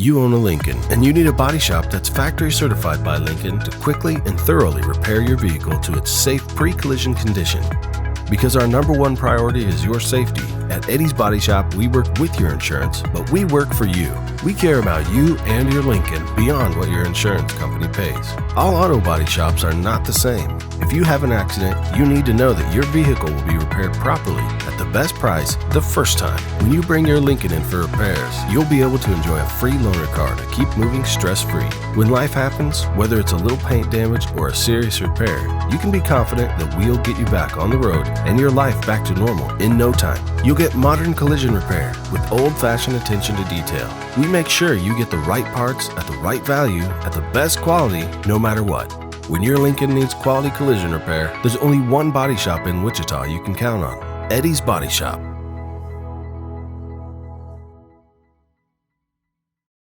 You own a Lincoln, and you need a body shop that's factory certified by Lincoln to quickly and thoroughly repair your vehicle to its safe pre-collision condition. Because our number one priority is your safety, at Eddie's Body Shop, we work with your insurance, but we work for you. We care about you and your Lincoln beyond what your insurance company pays. All auto body shops are not the same. If you have an accident, you need to know that your vehicle will be repaired properly at the best price the first time. When you bring your Lincoln in for repairs, you'll be able to enjoy a free loaner car to keep moving stress-free. When life happens, whether it's a little paint damage or a serious repair, you can be confident that we'll get you back on the road and your life back to normal in no time. You'll get modern collision repair with old-fashioned attention to detail. We make sure you get the right parts at the right value at the best quality no matter what. When your Lincoln needs quality collision repair, there's only one body shop in Wichita you can count on. Eddie's Body Shop.